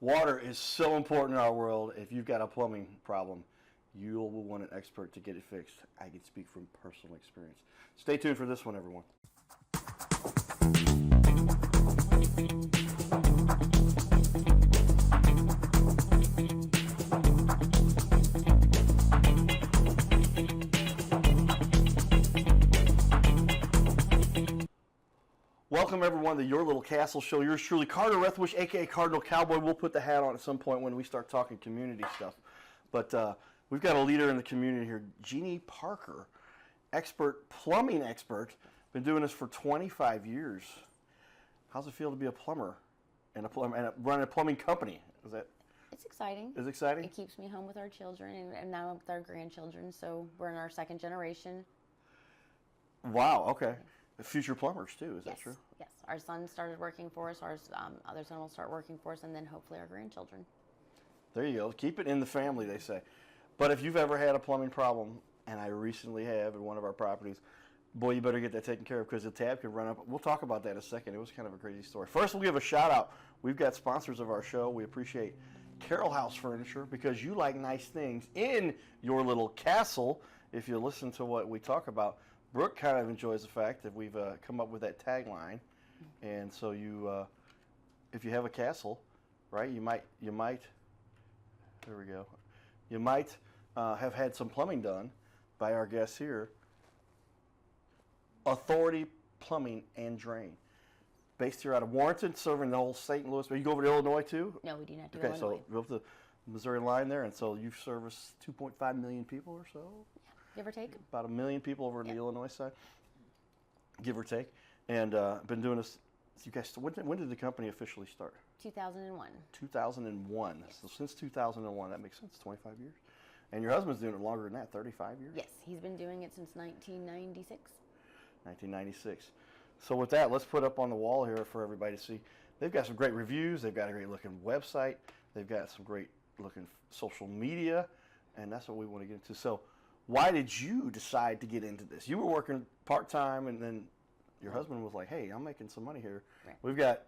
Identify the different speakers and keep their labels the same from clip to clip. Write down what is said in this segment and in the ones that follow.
Speaker 1: Water is so important in our world. If you've got a plumbing problem, you'll want an expert to get it fixed. I can speak from personal experience. Stay tuned for this one, everyone. Welcome, everyone, to Your Little Castle Show. Yours truly, Carter Rethwish, a.k.a. Cardinal Cowboy. We'll put the hat on at some point when we start talking community stuff. But we've got a leader in the community here, Jeannie Parker, plumbing expert. Been doing this for 25 years. How's it feel to be a plumber and run a plumbing company?
Speaker 2: It's exciting.
Speaker 1: Is it exciting?
Speaker 2: It keeps me home with our children and now with our grandchildren. So we're in our second generation.
Speaker 1: Wow. Okay. Future plumbers too. Is that true?
Speaker 2: Yes. Our son started working for us. Our other son will start working for us, and then hopefully our grandchildren.
Speaker 1: There you go. Keep it in the family, they say. But if you've ever had a plumbing problem, and I recently have at one of our properties, boy, you better get that taken care of because the tab can run up. We'll talk about that in a second. It was kind of a crazy story. First, we'll give a shout out. We've got sponsors of our show. We appreciate Carroll House Furniture because you like nice things in your little castle. If you listen to what we talk about, Brooke kind of enjoys the fact that we've come up with that tagline, and so if you have a castle, right, you might, there we go, you might have had some plumbing done by our guests here. Authority Plumbing and Drain, based here out of Warrenton, serving the whole St. Louis. But you go over to Illinois too?
Speaker 2: No, we do not do
Speaker 1: Illinois.
Speaker 2: Illinois.
Speaker 1: Okay, so go up the Missouri line there, and so you service 2.5 million people or so.
Speaker 2: Give or take.
Speaker 1: About 1 million people over on the Illinois side, give or take. And been doing this. You guys, when did the company officially start?
Speaker 2: 2001.
Speaker 1: 2001.
Speaker 2: Yes.
Speaker 1: So since 2001, that makes sense. 25 years. And your husband's doing it longer than that, 35 years.
Speaker 2: Yes, he's been doing it since 1996.
Speaker 1: 1996. So with that, let's put up on the wall here for everybody to see. They've got some great reviews. They've got a great looking website. They've got some great looking social media, and that's what we want to get into. So, why did you decide to get into this? You were working part-time, and then your husband was like, hey, I'm making some money here.
Speaker 2: Right.
Speaker 1: We've got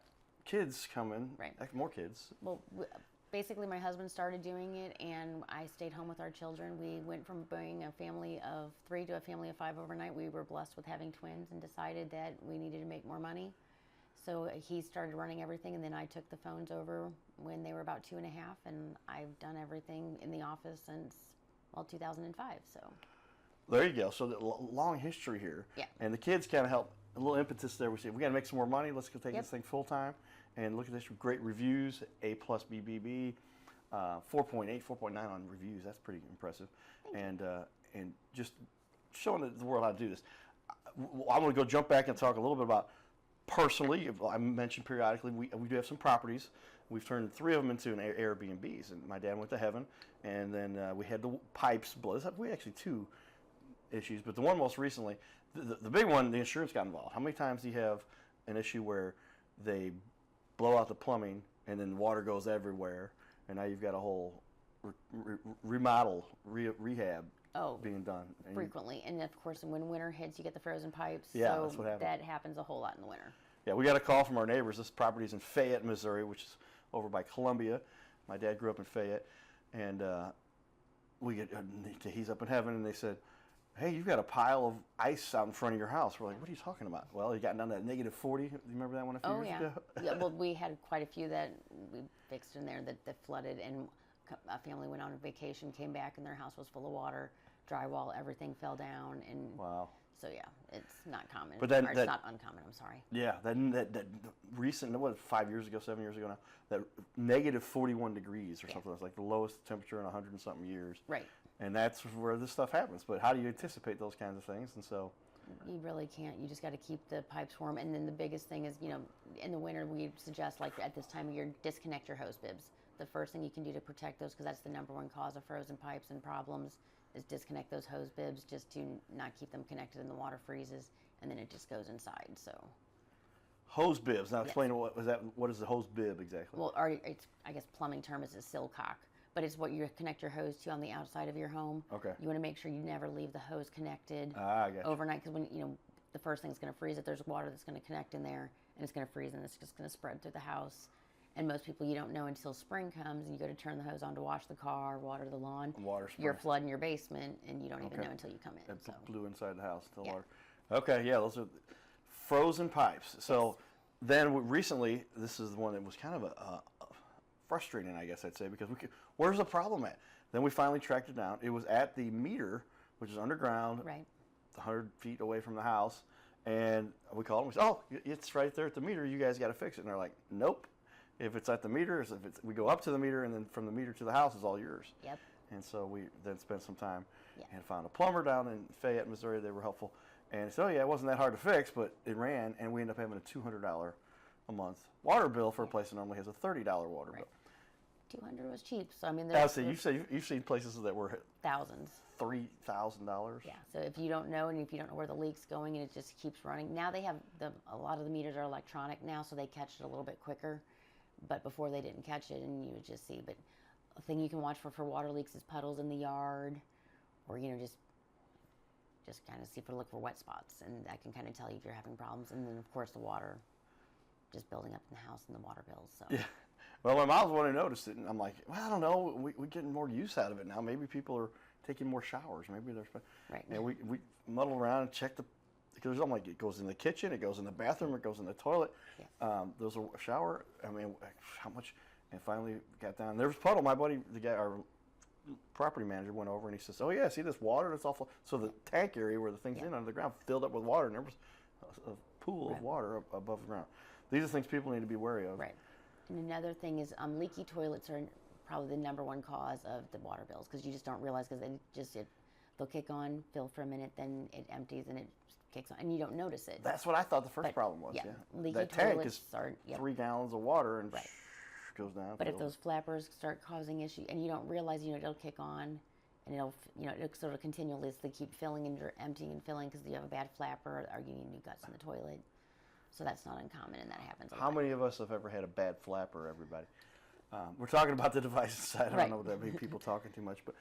Speaker 1: kids coming,
Speaker 2: right.
Speaker 1: More kids.
Speaker 2: Well, basically my husband started doing it, and I stayed home with our children. We went from being a family of 3 to a family of 5 overnight. We were blessed with having twins and decided that we needed to make more money. So he started running everything, and then I took the phones over when they were about 2 and a half, and I've done everything in the office since 2005. So
Speaker 1: there you go. So the long history here.
Speaker 2: Yeah.
Speaker 1: And the kids kind of help, a little impetus there. We say we got to make some more money. Let's go take this thing full time. And look at this, great reviews, A+ BBB, 4.8, 4.9 on reviews. That's pretty impressive. And just showing the world how to do this. I'm going to go jump back and talk a little bit about personally. I mentioned periodically we do have some properties. We've turned 3 of them into an Airbnbs, and my dad went to heaven, and then we had the pipes blow. We actually 2 issues, but the one most recently, the big one, the insurance got involved. How many times do you have an issue where they blow out the plumbing and then water goes everywhere, and now you've got a whole rehab being done? And
Speaker 2: frequently, and of course when winter hits, you get the frozen pipes.
Speaker 1: Yeah,
Speaker 2: so
Speaker 1: that's what happens.
Speaker 2: That happens a whole lot in the winter.
Speaker 1: Yeah, we got a call from our neighbors. This property's in Fayette, Missouri, which is over by Columbia. My dad grew up in Fayette, and he's up in heaven, and they said, hey, you've got a pile of ice out in front of your house. We're like, what are you talking about? Well, you got down to that -40. You remember that one a few years ago?
Speaker 2: Yeah, well, we had quite a few that we fixed in there that flooded, and a family went on a vacation, came back, and their house was full of water, drywall, everything fell down, and
Speaker 1: wow.
Speaker 2: So yeah, it's not common.
Speaker 1: But then
Speaker 2: it's not uncommon. I'm sorry.
Speaker 1: Yeah, that recent, what, 5 years ago, 7 years ago now, that -41 degrees or something. It's like the lowest temperature in 100 and something years.
Speaker 2: Right.
Speaker 1: And that's where this stuff happens. But how do you anticipate those kinds of things? And so
Speaker 2: you really can't. You just got to keep the pipes warm. And then the biggest thing is, in the winter, we suggest, like at this time of year, disconnect your hose bibs. The first thing you can do to protect those, because that's the #1 cause of frozen pipes and problems, is disconnect those hose bibs just to not keep them connected, and the water freezes, and then it just goes inside. So
Speaker 1: hose bibs. Now explain what is the hose bib exactly?
Speaker 2: Well, it's, I guess plumbing term is a sillcock, but it's what you connect your hose to on the outside of your home.
Speaker 1: Okay.
Speaker 2: You want to make sure you never leave the hose connected overnight, because when the first thing that's going to freeze it, there's water that's going to connect in there, and it's going to freeze, and it's just going to spread through the house. And most people, you don't know until spring comes and you go to turn the hose on to wash the car, water the lawn.
Speaker 1: Water
Speaker 2: You're
Speaker 1: spray.
Speaker 2: flooding your basement, and you don't even know until you come in.
Speaker 1: It
Speaker 2: So.
Speaker 1: blew inside the house. The
Speaker 2: Yeah.
Speaker 1: water. Okay, yeah, those are frozen pipes. So then recently, this is the one that was kind of a frustrating, I guess I'd say, because where's the problem at? Then we finally tracked it down. It was at the meter, which is underground,
Speaker 2: Right.
Speaker 1: 100 feet away from the house. And we called them. We said, "Oh, it's right there at the meter. You guys got to fix it." And they're like, "Nope. If it's at the meter, we go up to the meter, and then from the meter to the house is all yours."
Speaker 2: Yep.
Speaker 1: And so we then spent some time
Speaker 2: Yeah.
Speaker 1: and found a plumber down in Fayette, Missouri. They were helpful. And so, yeah, it wasn't that hard to fix, but it ran, and we ended up having a $200 a month water bill for a place that normally has a $30 water bill.
Speaker 2: 200 was cheap. So, I mean,
Speaker 1: Now, see, you've seen places that were
Speaker 2: thousands.
Speaker 1: $3,000.
Speaker 2: Yeah. So if you don't know, and if you don't know where the leak's going, and it just keeps running. Now they have a lot of the meters are electronic now, so they catch it a little bit quicker. But before they didn't catch it, and you would just see. But a thing you can watch for water leaks is puddles in the yard, or just kind of look for wet spots, and that can kind of tell you if you're having problems. And then of course the water just building up in the house and the water bills. So.
Speaker 1: Yeah. Well, my mom's one who noticed it, and I'm like, well, I don't know. We're getting more use out of it now. Maybe people are taking more showers. Maybe there's.
Speaker 2: Right.
Speaker 1: And we muddle around and check because I'm like, it goes in the kitchen, it goes in the bathroom, it goes in the toilet.
Speaker 2: Yeah.
Speaker 1: There's a shower. I mean, how much? And finally got down. There was a puddle. My buddy, the guy, our property manager, went over and he says, "Oh yeah, see this water that's awful." So the tank area where the thing's in under the ground filled up with water, and there was a pool of water above the ground. These are things people need to be wary of.
Speaker 2: Right. And another thing is leaky toilets are probably the #1 cause of the water bills, because you just don't realize, because they'll kick on, fill for a minute, then it empties and it kicks on, and you don't notice it.
Speaker 1: That's what I thought the first problem was.
Speaker 2: Yeah,
Speaker 1: Yeah.
Speaker 2: leaky
Speaker 1: that tank
Speaker 2: toilets
Speaker 1: is
Speaker 2: are
Speaker 1: 3 gallons of water and
Speaker 2: Right.
Speaker 1: goes down.
Speaker 2: But if those flappers start causing issue, and you don't realize, it'll kick on, and it'll sort of continuously keep filling, and you're emptying and filling because you have a bad flapper, or you need new guts in the toilet. So that's not uncommon, and that happens.
Speaker 1: How many of us have ever had a bad flapper? Everybody. We're talking about the devices side. I don't
Speaker 2: Right.
Speaker 1: know what that means. People talking too much, but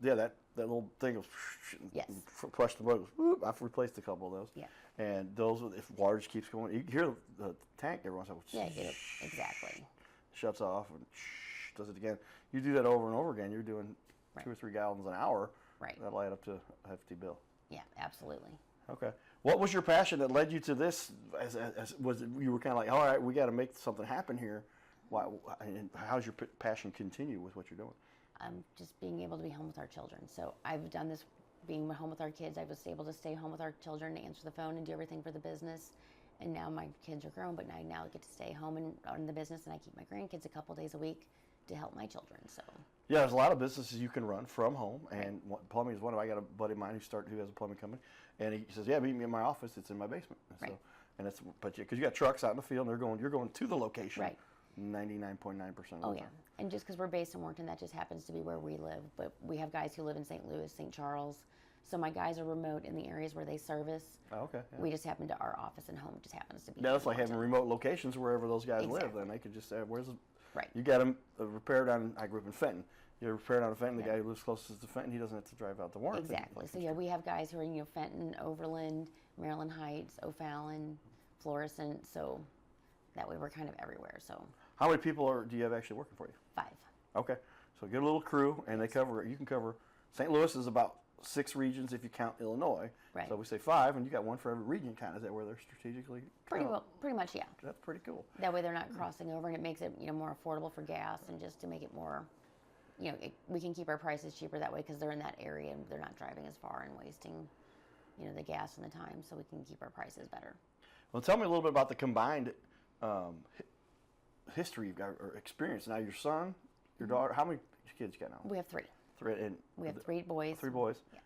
Speaker 1: yeah, that little thing goes.
Speaker 2: Yes.
Speaker 1: Flush the boat. Whoop, I've replaced a couple of those.
Speaker 2: Yeah.
Speaker 1: And those, if water just keeps going, you hear the tank every once in a while.
Speaker 2: Yeah, exactly.
Speaker 1: Shuts off and does it again. You do that over and over again, you're doing 2 or 3 gallons an hour.
Speaker 2: Right.
Speaker 1: That'll add up to a hefty bill.
Speaker 2: Yeah, absolutely.
Speaker 1: Okay. What was your passion that led you to this? Was it, you were kind of like, all right, we got to make something happen here. Why? And how's your passion continue with what you're doing?
Speaker 2: Just being able to be home with our children. So I've done this, being home with our kids. I was able to stay home with our children, to answer the phone and do everything for the business. And now my kids are grown, but I now get to stay home and run the business, and I keep my grandkids a couple days a week to help my children. So.
Speaker 1: Yeah, there's a lot of businesses you can run from home, and plumbing is one of them. I got a buddy of mine who has a plumbing company, and he says, "Yeah, meet me in my office. It's in my basement." And
Speaker 2: Right.
Speaker 1: So, and it's because you got trucks out in the field, and you're going to the location.
Speaker 2: Right.
Speaker 1: 99.9% of
Speaker 2: Oh
Speaker 1: the
Speaker 2: yeah,
Speaker 1: time.
Speaker 2: and just because we're based in Warrenton, that just happens to be where we live. But we have guys who live in St. Louis, St. Charles. So my guys are remote in the areas where they service.
Speaker 1: Oh, okay. Yeah.
Speaker 2: We just happen to, our office and home just happens to be.
Speaker 1: Yeah, that's
Speaker 2: in
Speaker 1: like having
Speaker 2: Warrenton.
Speaker 1: remote locations wherever those guys live.
Speaker 2: Exactly.
Speaker 1: Then they could just say, "Where's the?"
Speaker 2: Right.
Speaker 1: You got them repaired down. I grew up in Fenton. You repair down in Fenton. The
Speaker 2: Yeah.
Speaker 1: guy who lives closest to Fenton, he doesn't have to drive out to Warrenton.
Speaker 2: Exactly. So yeah, we have guys who are Fenton, Overland, Maryland Heights, O'Fallon, Florissant. So that way we're kind of everywhere. So
Speaker 1: How many people do you have actually working for you?
Speaker 2: 5.
Speaker 1: Okay, so get a little crew, and you can cover. St. Louis is about 6 regions if you count Illinois.
Speaker 2: Right.
Speaker 1: So we say 5, and you got one for every region. Kind of is that where they're strategically?
Speaker 2: Pretty much, yeah.
Speaker 1: That's pretty cool.
Speaker 2: That way they're not crossing over, and it makes it more affordable for gas, and just to make it more, we can keep our prices cheaper that way because they're in that area and they're not driving as far and wasting, the gas and the time, so we can keep our prices better.
Speaker 1: Well, tell me a little bit about the combined history you've got or experience. Now, your son, your daughter. How many kids you got now?
Speaker 2: We have 3.
Speaker 1: 3, and
Speaker 2: We have 3 boys.
Speaker 1: 3 boys.
Speaker 2: Yeah.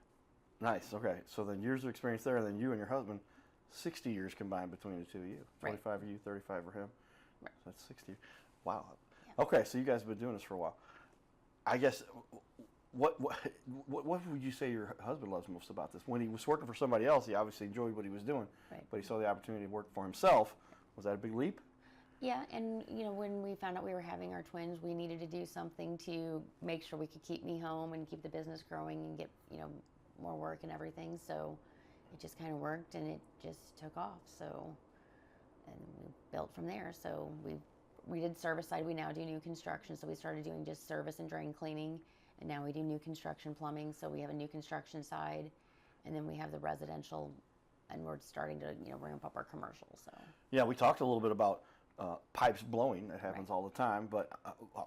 Speaker 1: Nice. Okay. So then years of experience there, and then you and your husband, 60 years combined between the two of you.
Speaker 2: Right.
Speaker 1: 25 of you, 35 for him.
Speaker 2: Right.
Speaker 1: So that's 60. Wow.
Speaker 2: Yeah.
Speaker 1: Okay. So you guys have been doing this for a while. I guess. What would you say your husband loves most about this? When he was working for somebody else, he obviously enjoyed what he was doing,
Speaker 2: Right.
Speaker 1: but he saw the opportunity to work for himself. Was that a big leap?
Speaker 2: Yeah, and when we found out we were having our twins, we needed to do something to make sure we could keep me home and keep the business growing and get more work and everything. So it just kind of worked, and it just took off. So, and we built from there. So we we did service side. We now do new construction. So we started doing just service and drain cleaning, and now we do new construction plumbing. So we have a new construction side, and then we have the residential, and we're starting to ramp up our commercial. So
Speaker 1: yeah, we talked a little bit about pipes blowing. That happens all the time, but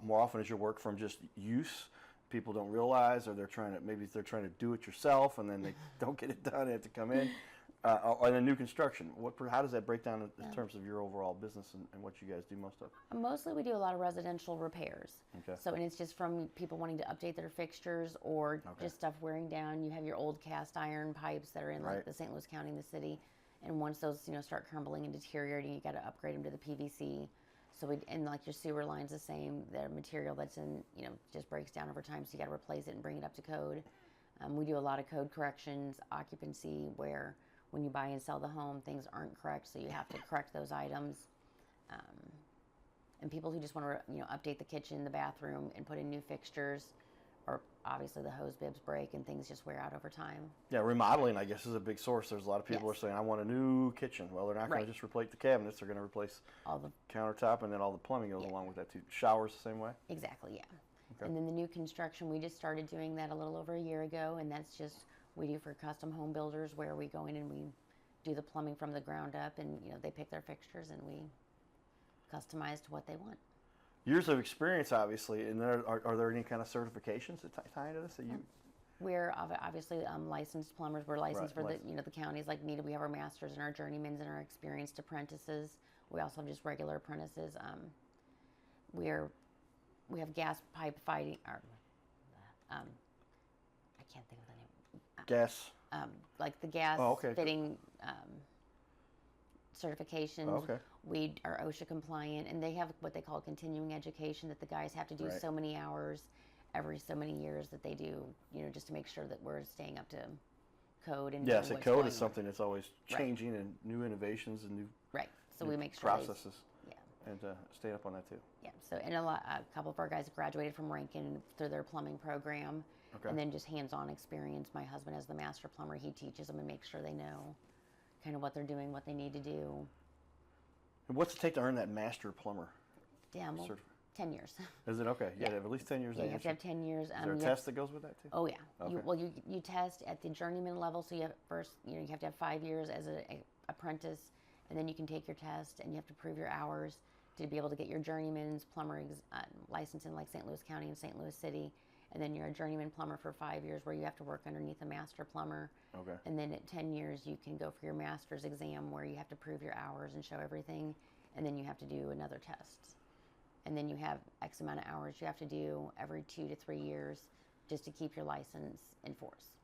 Speaker 1: more often is your work from just use. People don't realize, or they're trying to do it yourself, and then they don't get it done. They have to come in. Or in a new construction, how does that break down in terms of your overall business and what you guys do most of?
Speaker 2: Mostly we do a lot of residential repairs.
Speaker 1: Okay.
Speaker 2: So, and it's just from people wanting to update their fixtures or just stuff wearing down. You have your old cast iron pipes that are in like the St. Louis County and the city, and once those start crumbling and deteriorating, you got to upgrade them to the PVC. So and like your sewer line's the same. The material that's in just breaks down over time, so you got to replace it and bring it up to code. We do a lot of code corrections, occupancy, where when you buy and sell the home, things aren't correct, so you have to correct those items. And people who just want to, update the kitchen, the bathroom, and put in new fixtures, or obviously the hose bibs break and things just wear out over time.
Speaker 1: Yeah, remodeling, I guess, is a big source. There's a lot of people are saying, I want a new kitchen. Well, they're not going to just replace the cabinets. They're going to replace all the countertop, and then all the plumbing goes along with that too. Showers the same way?
Speaker 2: Exactly, yeah. Okay. And then the new construction, we just started doing that a little over a year ago, and that's just we do for custom home builders, where we go in and we do the plumbing from the ground up, and they pick their fixtures and we customize to what they want.
Speaker 1: Years of experience, obviously, and are there any kind of certifications that tie into this that you?
Speaker 2: We're obviously licensed plumbers. We're licensed for the counties like needed. We have our masters and our journeymans and our experienced apprentices. We also have just regular apprentices. We have gas pipe fighting. I can't think of the name.
Speaker 1: Gas.
Speaker 2: Like the gas fitting certifications.
Speaker 1: Okay.
Speaker 2: We are OSHA compliant, and they have what they call continuing education, that the guys have to do so many hours every so many years that they do, just to make sure that we're staying up to code. And
Speaker 1: yes, code is something that's always changing, and new innovations and new
Speaker 2: So we make sure
Speaker 1: processes. And stay up on that too.
Speaker 2: Yeah. So and a couple of our guys graduated from Rankin through their plumbing program. Okay. And then just hands-on experience. My husband, as the master plumber, he teaches them and makes sure they know kind of what they're doing, what they need to do.
Speaker 1: And what's it take to earn that master plumber?
Speaker 2: Yeah, 10 years.
Speaker 1: Is it okay? Yeah, have at least 10 years.
Speaker 2: Yeah, you have to have 10 years.
Speaker 1: Is there a test that goes with that too?
Speaker 2: Oh yeah.
Speaker 1: Okay.
Speaker 2: You test at the journeyman level, so you have first, you have to have 5 years as an apprentice, and then you can take your test, and you have to prove your hours to be able to get your journeyman's plumber license in like St. Louis County and St. Louis City. And then you're a journeyman plumber for 5 years, where you have to work underneath a master plumber. Okay. And then at 10 years, you can go for your master's exam, where you have to prove your hours and show everything. And then you have to do another test. And then you have X amount of hours you have to do every 2 to 3 years just to keep your license in force.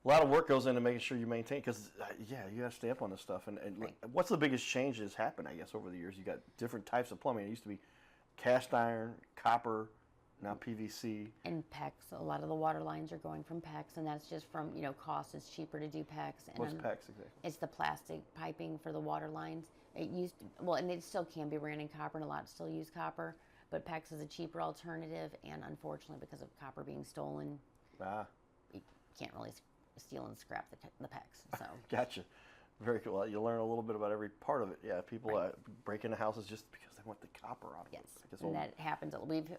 Speaker 1: A lot of work goes into making sure you maintain, because, you got to stay up on this stuff. And what's the biggest change that's happened, I guess, over the years? You got different types of plumbing. It used to be cast iron, copper, now PVC. And PEX.
Speaker 2: A lot of the water lines are going from PEX, and that's just from, cost. It's cheaper to do PEX. And
Speaker 1: what's PEX exactly?
Speaker 2: It's the plastic piping for the water lines. It used to, and it still can be ran in copper, and a lot still use copper, but PEX is a cheaper alternative, and unfortunately, because of copper being stolen, you can't really steal and scrap the PEX. So.
Speaker 1: Gotcha. Very cool. Well, you learn a little bit about every part of it. Yeah, people break into houses just because they want the copper out of it.
Speaker 2: Yes, and that happens.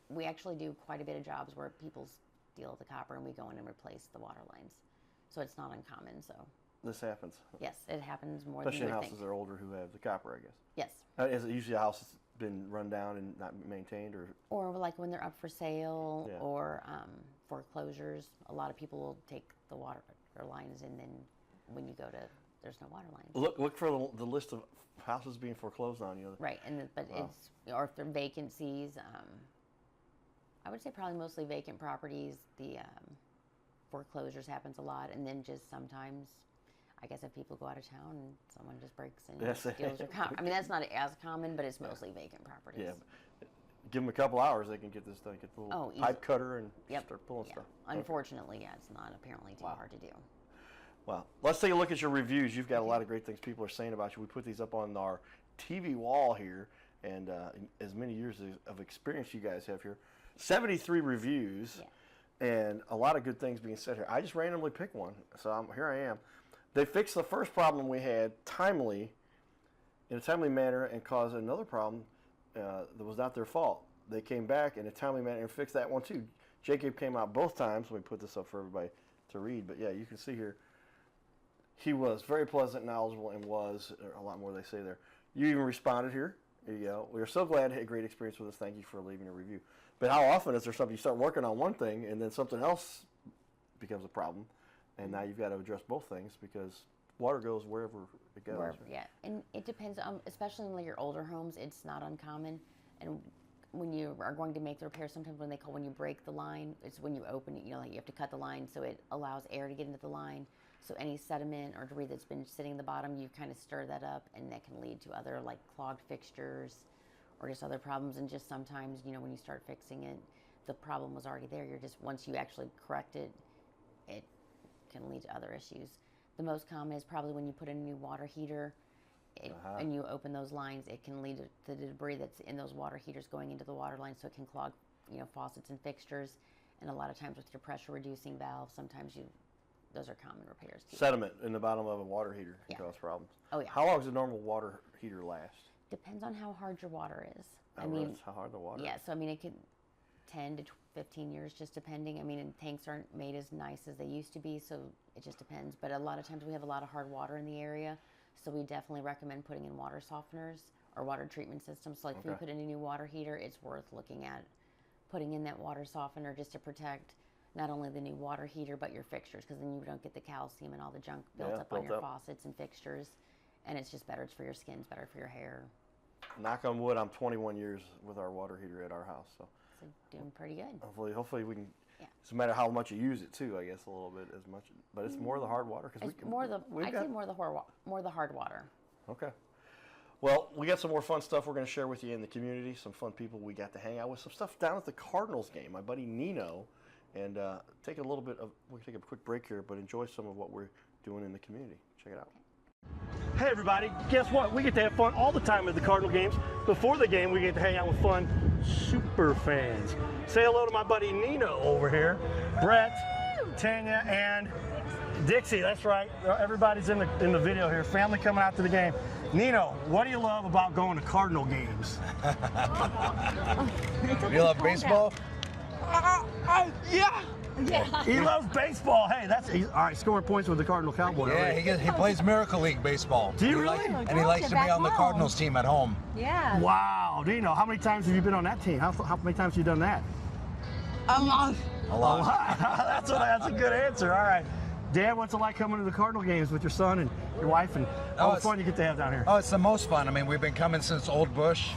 Speaker 2: We actually do quite a bit of jobs where people steal the copper, and we go in and replace the water lines. So it's not uncommon. So
Speaker 1: this happens.
Speaker 2: Yes, it happens more
Speaker 1: especially
Speaker 2: than you
Speaker 1: in houses that are older who have the copper, I guess.
Speaker 2: Yes.
Speaker 1: Is it usually a house that's been run down and not maintained,
Speaker 2: or like when they're up for sale, or foreclosures? A lot of people will take the water lines, and then when you go to, there's no water lines. Look for the list of houses being foreclosed on. Right, it's, or if they're vacancies. I would say probably mostly vacant properties. The foreclosures happens a lot, and then just sometimes, I guess, if people go out of town and someone just breaks in and steals your car. I mean, that's not as common, but it's mostly vacant properties. Yeah. Give them a couple hours, they can get this done. Get the little pipe cutter and start pulling stuff. Unfortunately, it's not apparently too hard to do. Well, let's take a look at your reviews. You've got a lot of great things people are saying about you. We put these up on our TV wall here, and as many years of experience you guys have here. 73 reviews, and a lot of good things being said here. I just randomly picked one, so here I am. They fixed the first problem we had in a timely manner, and caused another problem
Speaker 1: that was not their fault. They came back in a timely manner and fixed that one too. Jacob came out both times. Let me put this up for everybody to read. But yeah, you can see here, he was very pleasant, knowledgeable, and was a lot more they say there. You even responded here. There you go. We are so glad you had a great experience with us. Thank you for leaving a review. But how often is there something you start working on one thing and then something else becomes a problem, and now you've got to address both things because water goes wherever it goes.
Speaker 2: Yeah, and it depends on, especially in like your older homes, it's not uncommon. And when you are going to make the repair, sometimes when you break the line, it's when you open it, like you have to cut the line so it allows air to get into the line. So any sediment or debris that's been sitting at the bottom, you kind of stir that up, and that can lead to other like clogged fixtures or just other problems. And just sometimes, when you start fixing it, the problem was already there. Once you actually correct it, it can lead to other issues. The most common is probably when you put in a new water heater and you open those lines, it can lead to the debris that's in those water heaters going into the water line, so it can clog, faucets and fixtures. And a lot of times with your pressure reducing valve, sometimes those are common repairs too.
Speaker 1: Sediment in the bottom of a water heater can cause problems.
Speaker 2: Oh yeah.
Speaker 1: How long does a normal water heater last?
Speaker 2: Depends on how hard your water is.
Speaker 1: That's how hard the water is.
Speaker 2: Yeah, so it could 10 to 15 years, just depending. And tanks aren't made as nice as they used to be, so it just depends. But a lot of times we have a lot of hard water in the area, so we definitely recommend putting in water softeners or water treatment systems. So if you put in a new water heater, it's worth looking at putting in that water softener just to protect not only the new water heater, but your fixtures, because then you don't get the calcium and all the junk built up on your faucets and fixtures. And it's just better. It's for your skin. It's better for your hair.
Speaker 1: Knock on wood, I'm 21 years with our water heater at our house. So
Speaker 2: doing pretty good.
Speaker 1: Hopefully we can. Yeah. It's a matter of how much you use it too, I guess, a little bit as much. But it's more the hard water
Speaker 2: because more the hard water.
Speaker 1: Okay. Well, we got some more fun stuff we're going to share with you in the community. Some fun people we got to hang out with. Some stuff down at the Cardinals game. My buddy Nino, and we'll take a quick break here, but enjoy some of what we're doing in the community. Check it out.
Speaker 3: Hey everybody, guess what? We get to have fun all the time at the Cardinal games. Before the game, we get to hang out with fun super fans. Say hello to my buddy Nino over here, Brett, Tanya, and Dixie. That's right. Everybody's in the video here. Family coming out to the game. Nino, what do you love about going to Cardinal games?
Speaker 4: You love baseball?
Speaker 3: Yeah. He loves baseball. Hey, all right. Scoring points with the Cardinal Cowboy.
Speaker 4: Yeah,
Speaker 3: right?
Speaker 4: he plays Miracle League baseball.
Speaker 3: Do you really?
Speaker 4: And he likes to be on the Cardinals team at home.
Speaker 5: Yeah.
Speaker 3: Wow. Do you know how many times have you been on that team? How many times have you done that?
Speaker 5: A lot.
Speaker 4: A lot.
Speaker 3: That's a good answer. All right. Dad, what's it like coming to the Cardinal games with your son and your wife and all the fun you get to have down here?
Speaker 4: Oh, it's the most fun. I mean, we've been coming since Old Bush.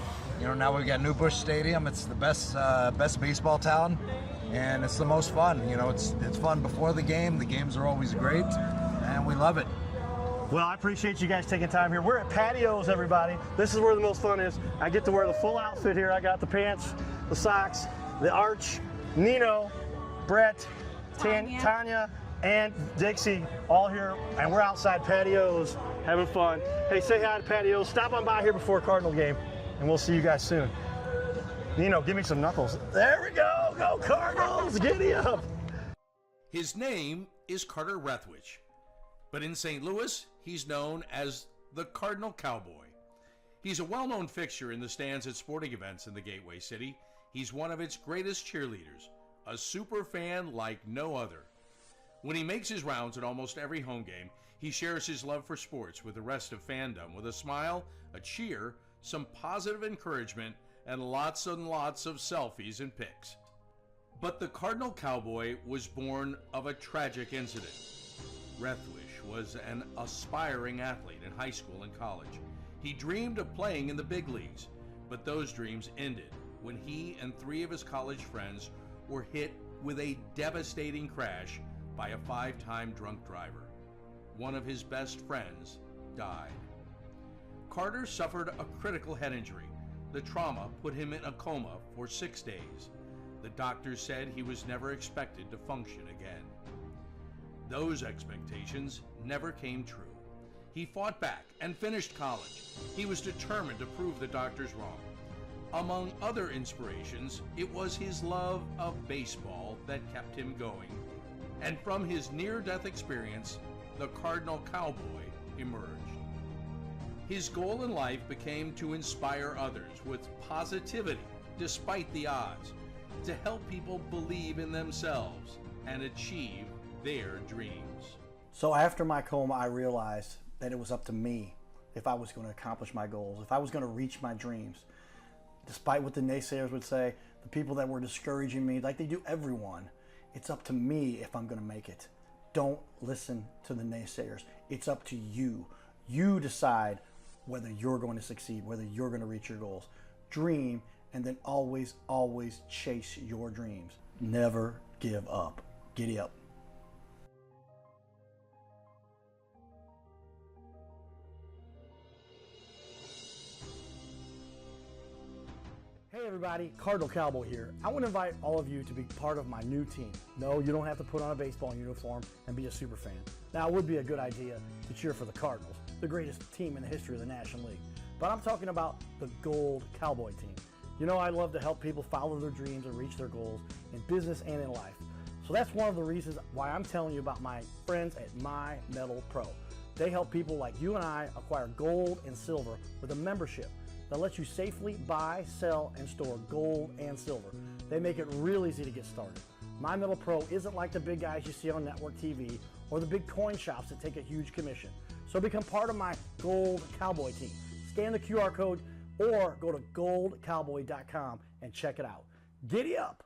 Speaker 4: Now we've got New Bush Stadium. It's the best baseball town. And it's the most fun. It's fun before the game. The games are always great, and we love it.
Speaker 3: Well, I appreciate you guys taking time here. We're at Patios, everybody. This is where the most fun is. I get to wear the full outfit here. I got the pants, the socks, the arch, Nino, Brett, Tanya, and Dixie all here, and we're outside Patios having fun. Hey, say hi to Patios. Stop on by here before a Cardinal game, and we'll see you guys soon. Nino, give me some knuckles. There we go. Go Cardinals. Giddy up.
Speaker 6: His name is Carter Rethwich, but in St. Louis, he's known as the Cardinal Cowboy. He's a well-known fixture in the stands at sporting events in the Gateway City. He's one of its greatest cheerleaders, a super fan like no other. When he makes his rounds at almost every home game, he shares his love for sports with the rest of fandom with a smile, a cheer, some positive encouragement, and lots and lots of selfies and pics. But the Cardinal Cowboy was born of a tragic incident. Rethwich was an aspiring athlete in high school and college. He dreamed of playing in the big leagues, but those dreams ended when he and 3 of his college friends were hit with a devastating crash by a 5-time drunk driver. One of his best friends died. Carter suffered a critical head injury. The trauma put him in a coma for 6 days. The doctors said he was never expected to function again. Those expectations never came true. He fought back and finished college. He was determined to prove the doctors wrong. Among other inspirations, it was his love of baseball that kept him going. And from his near-death experience, the Cardinal Cowboy emerged. His goal in life became to inspire others with positivity despite the odds, to help people believe in themselves and achieve their dreams.
Speaker 3: So after my coma, I realized that it was up to me if I was going to accomplish my goals, if I was going to reach my dreams. Despite what the naysayers would say, the people that were discouraging me, like they do everyone, it's up to me if I'm going to make it. Don't listen to the naysayers. It's up to you. You decide whether you're going to succeed, whether you're going to reach your goals. Dream, and then always, always chase your dreams. Never give up. Giddy up. Hey everybody, Cardinal Cowboy here. I want to invite all of you to be part of my new team. No, you don't have to put on a baseball uniform and be a super fan. Now, it would be a good idea to cheer for the Cardinals, the greatest team in the history of the National League. But I'm talking about the Gold Cowboy team. You know, I love to help people follow their dreams and reach their goals in business and in life. So that's one of the reasons why I'm telling you about my friends at My Metal Pro. They help people like you and I acquire gold and silver with a membership that lets you safely buy, sell, and store gold and silver. They make it real easy to get started. My Metal Pro isn't like the big guys you see on network TV or the big coin shops that take a huge commission. So become part of my Gold Cowboy team. Scan the QR code or go to goldcowboy.com and check it out. Giddy up!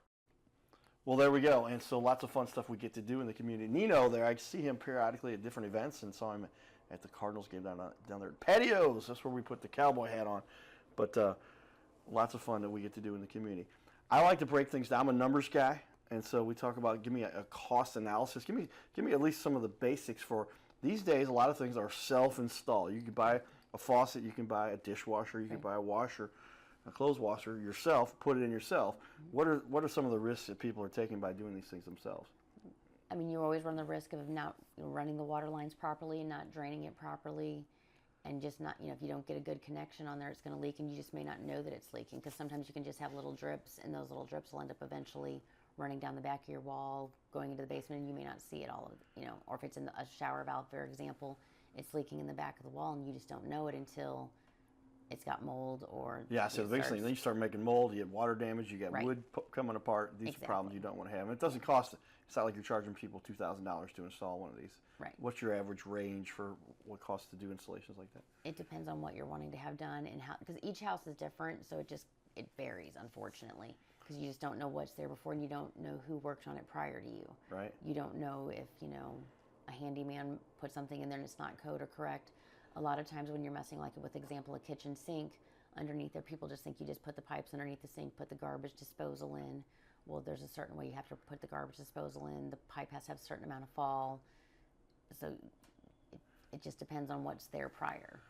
Speaker 1: Well, there we go. And so lots of fun stuff we get to do in the community. Nino there, I see him periodically at different events and saw him at the Cardinals game down there at Patios. That's where we put the cowboy hat on. But lots of fun that we get to do in the community. I like to break things down. I'm a numbers guy, and so we talk about give me a cost analysis. Give me at least some of the basics for these days. A lot of things are self-install. You can buy a faucet, you can buy a dishwasher, you can buy a washer, a clothes washer yourself. Put it in yourself. What are some of the risks that people are taking by doing these things themselves?
Speaker 2: I mean, you always run the risk of not running the water lines properly and not draining it properly. And just not, if you don't get a good connection on there, it's going to leak, and you just may not know that it's leaking, because sometimes you can just have little drips, and those little drips will end up eventually running down the back of your wall, going into the basement, and you may not see it all, or if it's in a shower valve, for example, it's leaking in the back of the wall, and you just don't know it until it's got mold or...
Speaker 1: Yeah, so the biggest thing, then you start making mold, you have water damage, you got
Speaker 2: Right.
Speaker 1: wood coming apart. These are problems you don't want to have. And it doesn't cost, it's not like you're charging people $2,000 to install one of these.
Speaker 2: Right.
Speaker 1: What's your average range for what costs to do installations like that?
Speaker 2: It depends on what you're wanting to have done and how, because each house is different, so it varies, unfortunately, because you just don't know what's there before, and you don't know who worked on it prior to you.
Speaker 1: Right.
Speaker 2: You don't know if, a handyman put something in there and it's not code or correct. A lot of times when you're messing, like with example, a kitchen sink, underneath there, people just think you just put the pipes underneath the sink, put the garbage disposal in. Well, there's a certain way you have to put the garbage disposal in. The pipe has to have a certain amount of fall. So it just depends on what's there prior.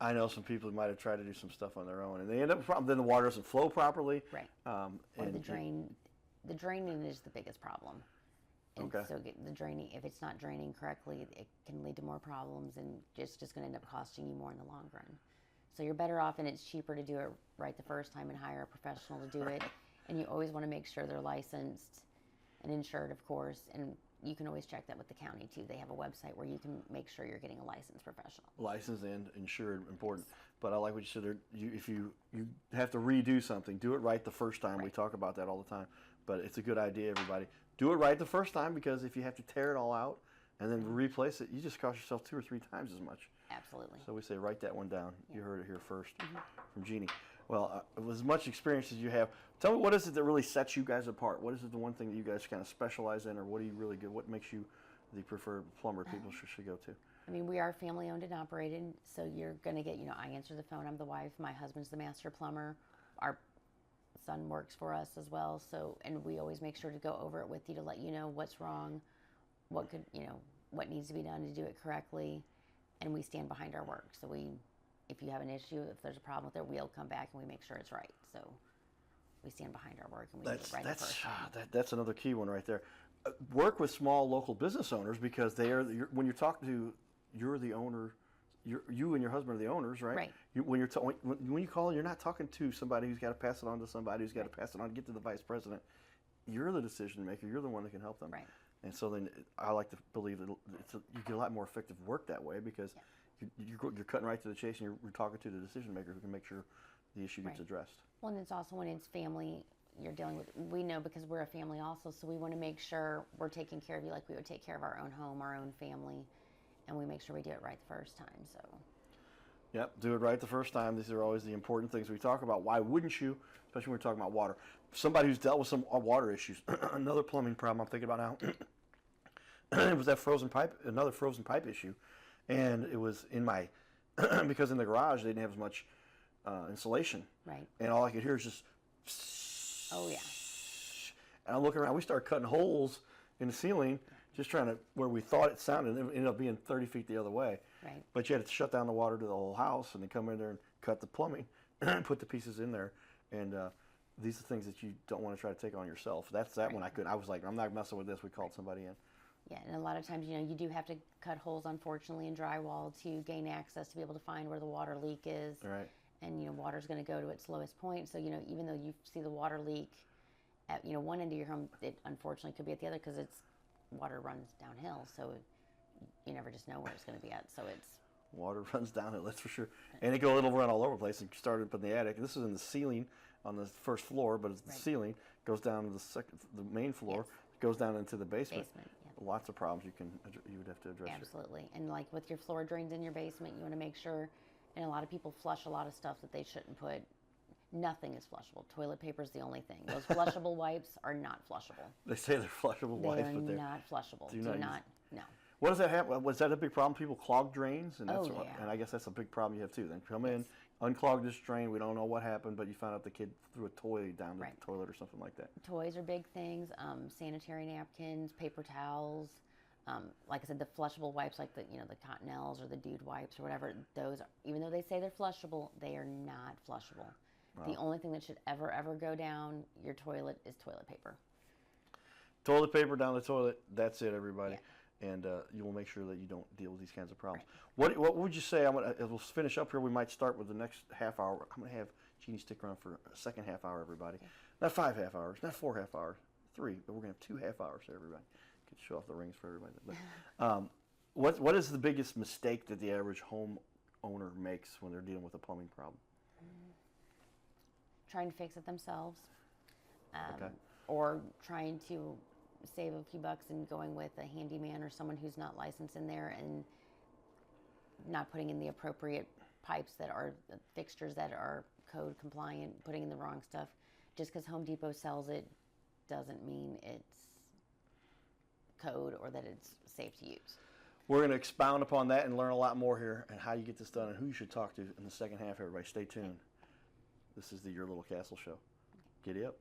Speaker 1: I know some people who might have tried to do some stuff on their own, and they end up then the water doesn't flow properly.
Speaker 2: Right.
Speaker 1: Or
Speaker 2: the draining is the biggest problem. And
Speaker 1: Okay.
Speaker 2: so the draining, if it's not draining correctly, it can lead to more problems, and it's just going to end up costing you more in the long run. So you're better off, and it's cheaper to do it right the first time and hire a professional to do it. And you always want to make sure they're licensed and insured, of course. And you can always check that with the county too. They have a website where you can make sure you're getting a licensed professional.
Speaker 1: Licensed and insured, important. But I like what you said. If you have to redo something, do it right the first time. We
Speaker 2: Right.
Speaker 1: talk about that all the time. But it's a good idea, everybody. Do it right the first time, because if you have to tear it all out and then replace it, you just cost yourself 2 or 3 times as much.
Speaker 2: Absolutely.
Speaker 1: So we say write that one down. You heard it here first from Jeannie. Well, with as much experience as you have, tell me, what is it that really sets you guys apart? What is it, the one thing that you guys kind of specialize in, or what are you really good? What makes you the preferred plumber people should go to?
Speaker 2: I mean, we are family owned and operated, so you're going to get, I answer the phone, I'm the wife, my husband's the master plumber, our son works for us as well, so, and we always make sure to go over it with you to let you know what's wrong, what could, what needs to be done to do it correctly, and we stand behind our work. So if you have an issue, if there's a problem with it, we'll come back and we make sure it's right. So we stand behind our work, and we do it right the first time.
Speaker 1: That's another key one right there. Work with small local business owners, because when you're talking to, you're the owner. You and your husband are the owners, right?
Speaker 2: Right.
Speaker 1: When you call, you're not talking to somebody who's got to pass it on to somebody who's got to pass it on to get to the vice president. You're the decision maker. You're the one that can help them.
Speaker 2: Right.
Speaker 1: And so then I like to believe that you get a lot more effective work that way, because you're cutting right to the chase, and you're talking to the decision maker who can make sure the issue gets addressed.
Speaker 2: Well, and it's also when it's family you're dealing with. We know because we're a family also, so we want to make sure we're taking care of you like we would take care of our own home, our own family, and we make sure we do it right the first time. So.
Speaker 1: Yep, do it right the first time. These are always the important things we talk about. Why wouldn't you? Especially when we're talking about water. Somebody who's dealt with some water issues. Another plumbing problem I'm thinking about now. It was that frozen pipe, another frozen pipe issue, and it was in my because in the garage they didn't have as much insulation.
Speaker 2: Right.
Speaker 1: And all I could hear is just.
Speaker 2: Oh yeah.
Speaker 1: And I'm looking around. We started cutting holes in the ceiling, just trying to where we thought it sounded. And it ended up being 30 feet the other way.
Speaker 2: Right.
Speaker 1: But you had to shut down the water to the whole house, and then come in there and cut the plumbing, and put the pieces in there. And these are things that you don't want to try to take on yourself. That's that one I couldn't. I was like, I'm not messing with this. We called somebody in.
Speaker 2: Yeah, and a lot of times, you do have to cut holes, unfortunately, in drywall to gain access to be able to find where the water leak is.
Speaker 1: Right.
Speaker 2: And, water's going to go to its lowest point. So, even though you see the water leak at, one end of your home, it unfortunately could be at the other because water runs downhill. So you never just know where it's going to be at. So it's...
Speaker 1: Water runs downhill, that's for sure. And it it'll run all over the place. And you started up in the attic. This is in the ceiling on the first floor, but it's the ceiling. Goes down to the main floor. Yes. Goes down into the basement. Yeah. Lots of problems you would have to address.
Speaker 2: Absolutely. And like with your floor drains in your basement, you want to make sure, and a lot of people flush a lot of stuff that they shouldn't put. Nothing is flushable. Toilet paper is the only thing. Those flushable wipes are not flushable.
Speaker 1: They say they're flushable wipes, but they're
Speaker 2: not flushable. Do not. No.
Speaker 1: What does that happen? Was that a big problem? People clog drains, and
Speaker 2: that's
Speaker 1: and I guess that's a big problem you have too. Then come in, unclog this drain. We don't know what happened, but you found out the kid threw a toy down the toilet or something like that.
Speaker 2: Toys are big things. Sanitary napkins, paper towels. Like I said, the flushable wipes, like the Cottonelles or the Dude wipes or whatever. Those, even though they say they're flushable, they are not flushable. Wow. The only thing that should ever go down your toilet is toilet paper.
Speaker 1: Toilet paper down the toilet. That's it, everybody. Yeah. And you will make sure that you don't deal with these kinds of problems. Right. What would you say? We'll finish up here. We might start with the next half hour. I'm going to have Jeannie stick around for a second half hour, everybody. Okay. Not 5 half hours, not 4 half hours, 3, but we're going to have 2 half hours for everybody. Could show off the rings for everybody. But, what is the biggest mistake that the average home owner makes when they're dealing with a plumbing problem?
Speaker 2: Trying to fix it themselves. Or trying to save a few bucks and going with a handyman or someone who's not licensed in there and not putting in the appropriate pipes that are fixtures that are code compliant, putting in the wrong stuff. Just because Home Depot sells it doesn't mean it's code or that it's safe to use.
Speaker 1: We're going to expound upon that and learn a lot more here and how you get this done and who you should talk to in the second half, everybody. Stay tuned. This is the Your Little Castle Show. Giddy up.